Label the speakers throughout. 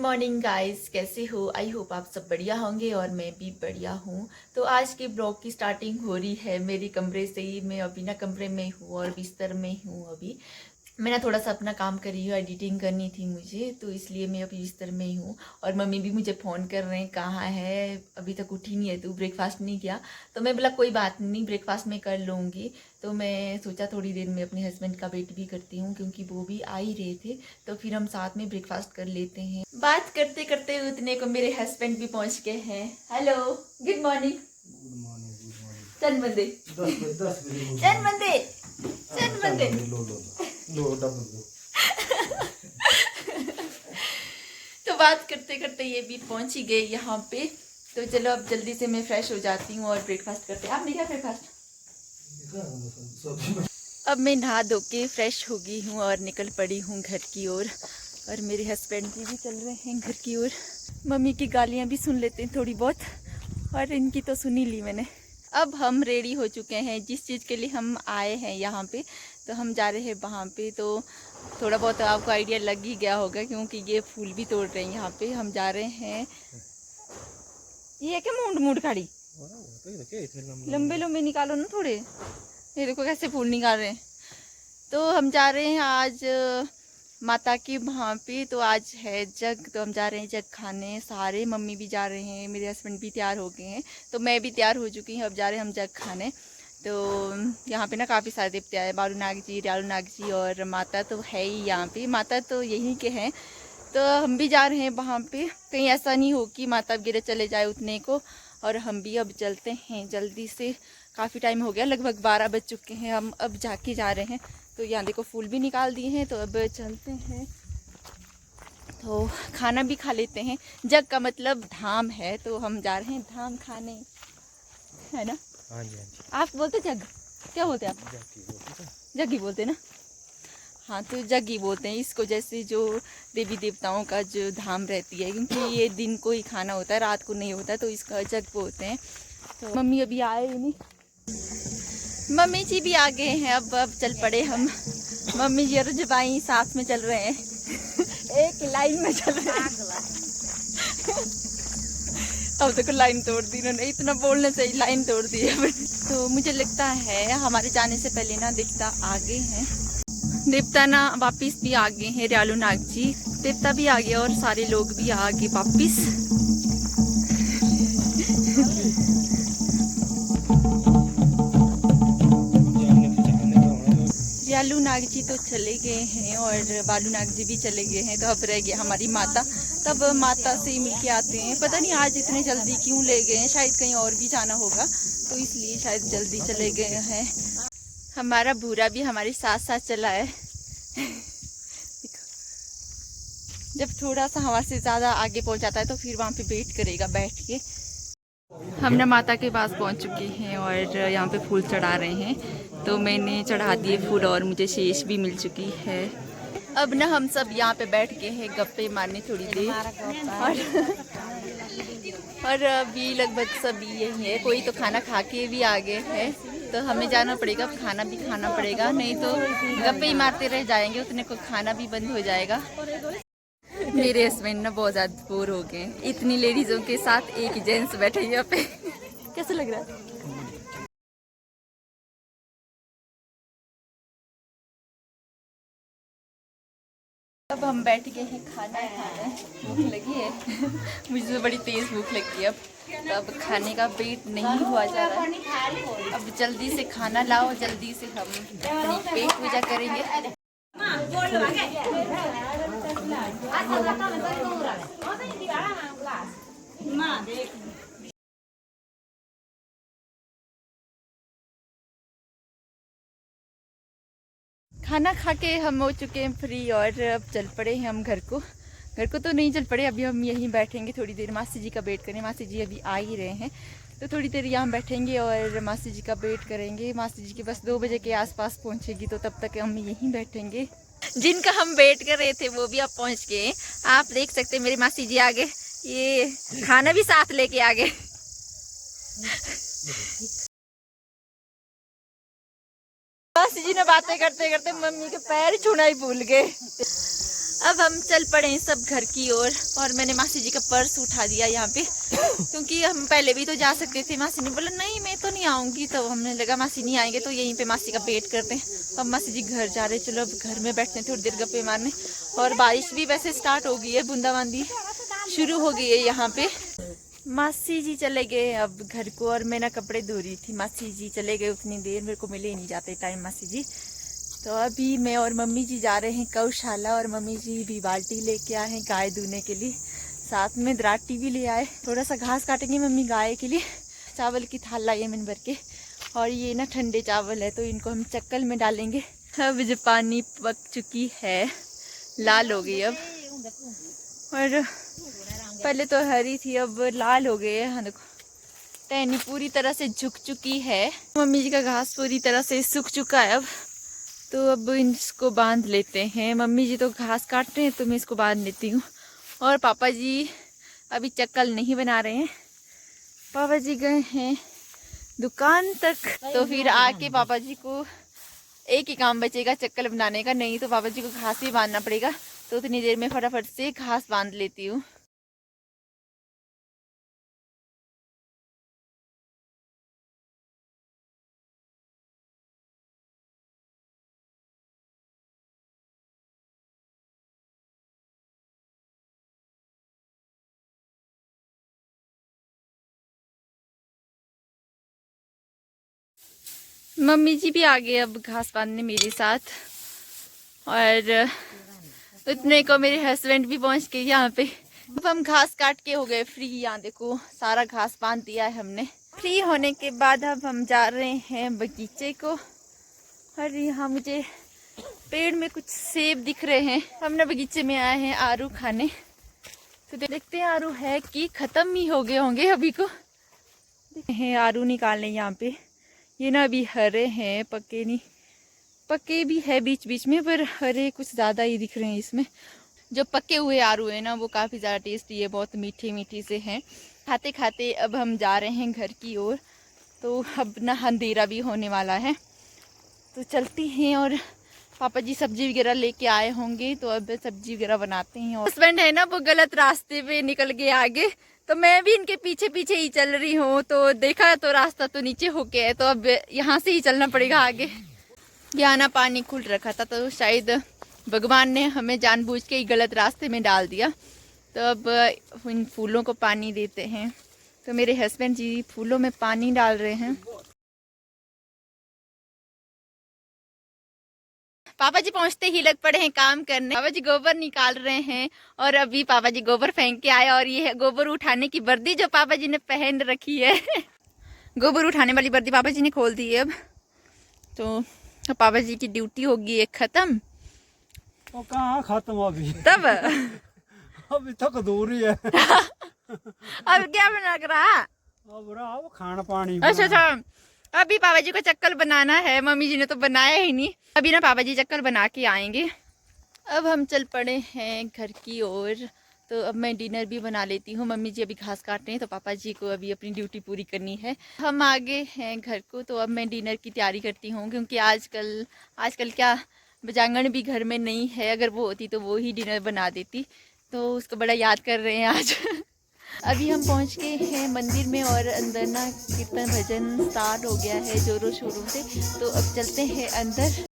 Speaker 1: Morning guys, कैसे हो? I hope आप सब बढ़िया होंगे और मैं भी बढ़िया हूँ। तो आज के ब्लॉग की स्टार्टिंग हो रही है मेरे कमरे से ही। मैं अभी ना कमरे में हूँ और बिस्तर में हूँ। अभी मैं ना थोड़ा सा अपना काम कर रही हूँ, एडिटिंग करनी थी मुझे, तो इसलिए मैं अभी बिस्तर में ही हूँ। और मम्मी भी मुझे फ़ोन कर रहे हैं, कहाँ है, अभी तक उठी नहीं है तू, ब्रेकफास्ट नहीं किया? तो मैं बोला कोई बात नहीं, ब्रेकफास्ट में कर लूँगी। तो मैं सोचा थोड़ी देर में अपने हस्बैंड का वेट भी करती हूँ, क्योंकि वो भी आ ही रहे थे, तो फिर हम साथ में ब्रेकफास्ट कर लेते हैं। बात करते करते उतने को मेरे हस्बैंड भी पहुँच गए हैं। Hello, good morning.
Speaker 2: Good morning, good morning.
Speaker 1: चल बंदे,
Speaker 2: 10 बजे
Speaker 1: चल बंदे, चल बंदे।
Speaker 2: लो डबल लो।
Speaker 1: तो बात करते करते ये भी पहुंच ही गए यहाँ पे। तो चलो अब जल्दी से मैं फ्रेश हो जाती हूँ और ब्रेकफास्ट करते हैं। आपने क्या ब्रेकफास्ट? अब मैं नहा धो के फ्रेश हो गई हूँ और निकल पड़ी हूँ घर की ओर। और मेरे हस्बैंड जी भी चल रहे हैं घर की ओर। मम्मी की गालियाँ भी सुन लेते हैं थोड़ी बहुत, और इनकी तो सुन ही ली मैंने। अब हम रेडी हो चुके हैं, जिस चीज़ के लिए हम आए हैं यहाँ पे, तो हम जा रहे हैं वहाँ पे। तो थोड़ा बहुत आपको आइडिया लग ही गया होगा, क्योंकि ये फूल भी तोड़ रहे हैं यहाँ पे। हम जा रहे हैं, ये है क्या मूड मूड खाड़ी, लंबे लंबे निकालो ना थोड़े। ये देखो कैसे फूल निकाल रहे हैं। तो हम जा रहे हैं आज माता की वहाँ पे। तो आज है जग, तो हम जा रहे हैं जग खाने सारे। मम्मी भी जा रहे हैं, मेरे हस्बैंड भी तैयार हो गए हैं, तो मैं भी तैयार हो चुकी हूँ। अब जा रहे हैं हम जग खाने। तो यहाँ पे ना काफ़ी सारे देवते आए, बालू नाग जी, दयालु नाग जी, और माता तो है ही यहाँ पे। माता तो यहीं के हैं, तो हम भी जा रहे हैं वहाँ पे। कहीं ऐसा नहीं हो कि माता गिरे चले जाए उतने को। और हम भी अब चलते हैं जल्दी से। काफ़ी टाइम हो गया, लगभग 12 बज चुके हैं। हम अब जाके जा रहे हैं। तो यहाँ देखो फूल भी निकाल दिए हैं, तो अब चलते हैं। तो खाना भी खा लेते हैं। जग का मतलब धाम है, तो हम जा रहे हैं धाम खाने, है ना?
Speaker 2: हाँ जी, हाँ जी।
Speaker 1: आप बोलते जग, क्या बोलते हैं आप? जग ही बोलते ना? हाँ, तो जग ही बोलते हैं इसको। जैसे जो देवी देवताओं का जो धाम रहती है, क्योंकि ये दिन को ही खाना होता है, रात को नहीं होता, तो इसका जग बोलते हैं। तो मम्मी अभी आए ही नहीं, मम्मी जी भी आ गए हैं। अब चल पड़े हम। मम्मी जी और जबाई साथ में चल रहे हैं, एक लाइन में चल रहे हैं। अब तक लाइन तोड़ दी इन्होंने, इतना बोलने से ही लाइन तोड़ दी है। तो मुझे लगता है हमारे जाने से पहले ना देवता आ गए हैं। देवता ना वापिस भी आ गए हैं, दयालु नाग जी देवता भी आ गए और सारे लोग भी आ गए वापिस। दयालु नाग जी तो चले गए हैं और बालू नाग जी भी चले गए हैं। तो अब रह गया हमारी माता। तब माता से मिल के आते हैं। पता नहीं आज इतने जल्दी क्यों ले गए हैं, शायद कहीं और भी जाना होगा, तो इसलिए शायद जल्दी चले गए हैं। हमारा भूरा भी हमारे साथ साथ चला है। जब थोड़ा सा हवा से ज़्यादा आगे पहुंच जाता है, तो फिर वहाँ पे वेट करेगा बैठ के। हम ना माता के पास पहुंच चुके हैं और यहाँ पे फूल चढ़ा रहे हैं। तो मैंने चढ़ा दिए फूल और मुझे शेष भी मिल चुकी है। अब ना हम सब यहाँ पे बैठ के हैं गप्पे मारने थोड़ी देर। और अभी लगभग सभी यही है, कोई तो खाना खा के भी आ गए हैं। तो हमें जाना पड़ेगा, खाना भी खाना पड़ेगा, नहीं तो गप्पे ही मारते रह जाएंगे, उतने को खाना भी बंद हो जाएगा। मेरे हस्बैंड ना बहुत ज़्यादा बोर हो गए, इतनी लेडीज़ों के साथ एक ही जेंट्स बैठे यहाँ पे। कैसा लग रहा है? अब हम बैठ गए हैं खाना खाने। भूख लगी है। मुझे तो बड़ी तेज़ भूख लगी है अब। तो अब खाने का वेट नहीं हुआ जा रहा है। अब जल्दी से खाना लाओ, जल्दी से हम अपनी पेट पूजा करेंगे। खाना खा के हम हो चुके हैं फ्री और अब चल पड़े हैं हम घर को। घर को तो नहीं चल पड़े, अभी हम यहीं बैठेंगे थोड़ी देर, मासी जी का वेट करें। मासी जी अभी आ ही रहे हैं, तो थोड़ी देर यहाँ बैठेंगे और मासी जी का वेट करेंगे। मासी जी की बस 2 बजे के आसपास पहुँचेगी, तो तब तक हम यहीं बैठेंगे। जिनका हम वेट कर रहे थे वो भी अब पहुँच गए। आप देख सकते हैं मेरी मासी जी आगे, ये खाना भी साथ लेके आ गए। मासी जी ने बातें करते करते मम्मी के पैर छूना ही भूल गए। अब हम चल पड़े हैं सब घर की ओर। और मैंने मासी जी का पर्स उठा दिया यहाँ पे, क्योंकि हम पहले भी तो जा सकते थे। मासी ने बोला नहीं मैं तो नहीं आऊँगी, तो हमने लगा मासी नहीं आएंगे तो यहीं पे मासी का वेट करते हैं। अब मासी जी घर जा रहे, चलो अब घर में बैठते हैं थोड़ी देर गप्पे मारने। और बारिश भी वैसे स्टार्ट हो गई है, बूंदाबांदी शुरू हो गई है यहाँ पे। मासी जी चले गए अब घर को, और मैं ना कपड़े धो रही थी। मासी जी चले गए उतनी देर, मेरे को मिले ही नहीं जाते टाइम मासी जी। तो अभी मैं और मम्मी जी जा रहे हैं गौशाला, और मम्मी जी भी बाल्टी लेके आए हैं गाय धोने के लिए, साथ में दराटी भी ले आए। थोड़ा सा घास काटेंगे मम्मी गाय के लिए। चावल की थाल लाई है मैंने भर के, और ये ना ठंडे चावल है तो इनको हम चक्कल में डालेंगे। अब जो पानी पक चुकी है, लाल हो गई अब, और पहले तो हरी थी अब लाल हो गई है। हाँ देखो टहनी पूरी तरह से झुक चुकी है। मम्मी जी का घास पूरी तरह से सूख चुका है अब, तो अब इसको बांध लेते हैं। मम्मी जी तो घास काट रहे हैं तो मैं इसको बांध लेती हूँ। और पापा जी अभी चक्कल नहीं बना रहे हैं, पापा जी गए हैं दुकान तक। तो फिर आके पापा जी को एक ही काम बचेगा चक्कल बनाने का, नहीं तो पापा जी को घास ही बांधना पड़ेगा। तो उतनी देर में फटाफट से घास बांध लेती हूँ। मम्मी जी भी आ गए अब घास बांधने मेरे साथ, और उतने को मेरे हस्बैंड भी पहुंच गए यहाँ पे। अब हम घास काट के हो गए फ्री। यहाँ देखो सारा घास बांध दिया है हमने। फ्री होने के बाद अब हम जा रहे हैं बगीचे को, और यहाँ मुझे पेड़ में कुछ सेब दिख रहे हैं। हम ना बगीचे में आए हैं आरू खाने, तो देखते हैं आरू है कि खत्म ही हो गए होंगे अभी को। हैं आरू निकालने यहाँ पे। ये ना अभी हरे हैं, पके नहीं, पके भी है बीच बीच में, पर हरे कुछ ज़्यादा ही दिख रहे हैं इसमें। जो पके हुए आरू है ना वो काफ़ी ज़्यादा टेस्टी है, बहुत मीठे मीठे से हैं। खाते खाते अब हम जा रहे हैं घर की ओर। तो अब ना अंधेरा भी होने वाला है, तो चलते हैं। और पापा जी सब्जी वगैरह लेके आए होंगे, तो अब सब्जी वगैरह बनाते हैं। और हस्बैंड है ना वो गलत रास्ते पे निकल गए आगे, तो मैं भी इनके पीछे पीछे ही चल रही हूँ। तो देखा तो रास्ता तो नीचे होके है, तो अब यहाँ से ही चलना पड़ेगा आगे। यहाँ ना पानी खुल रखा था, तो शायद भगवान ने हमें जानबूझ के ही गलत रास्ते में डाल दिया। तो अब इन फूलों को पानी देते हैं। तो मेरे हस्बैंड जी फूलों में पानी डाल रहे हैं। पापा जी पहुंचते ही लग पड़े हैं काम करने। पापा जी गोबर निकाल रहे हैं, और अभी पापा जी गोबर फेंक के आए। और ये है गोबर उठाने की वर्दी जो पापा जी ने पहन रखी है। गोबर उठाने वाली वर्दी पापा जी ने खोल दी है अब। तो पापा जी की ड्यूटी होगी एक खत्म।
Speaker 2: वो कहाँ खत्म अभी,
Speaker 1: तब
Speaker 2: अभी तक दूर ही है।
Speaker 1: अब क्या बना रहा?
Speaker 2: अब रहा वो खाना पानी।
Speaker 1: अच्छा अच्छा, अभी पापा जी को चक्कर बनाना है। मम्मी जी ने तो बनाया ही नहीं। अभी ना पापा जी चक्कर बना के आएंगे। अब हम चल पड़े हैं घर की ओर। तो अब मैं डिनर भी बना लेती हूँ। मम्मी जी अभी घास काट रहे हैं, तो पापा जी को अभी अपनी ड्यूटी पूरी करनी है। हम आगे हैं घर को, तो अब मैं डिनर की तैयारी करती हूँ, क्योंकि आजकल क्या बजांगण भी घर में नहीं है। अगर वो होती तो वो ही डिनर बना देती, तो उसको बड़ा याद कर रहे हैं आज। अभी हम पहुंच गए हैं मंदिर में, और अंदर ना कीर्तन भजन स्टार्ट हो गया है जोरों शोरों से। तो अब चलते हैं अंदर।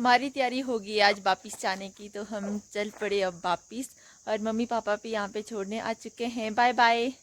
Speaker 1: हमारी तैयारी होगी आज वापिस जाने की, तो हम चल पड़े अब वापिस। और मम्मी पापा भी यहाँ पे छोड़ने आ चुके हैं। Bye bye.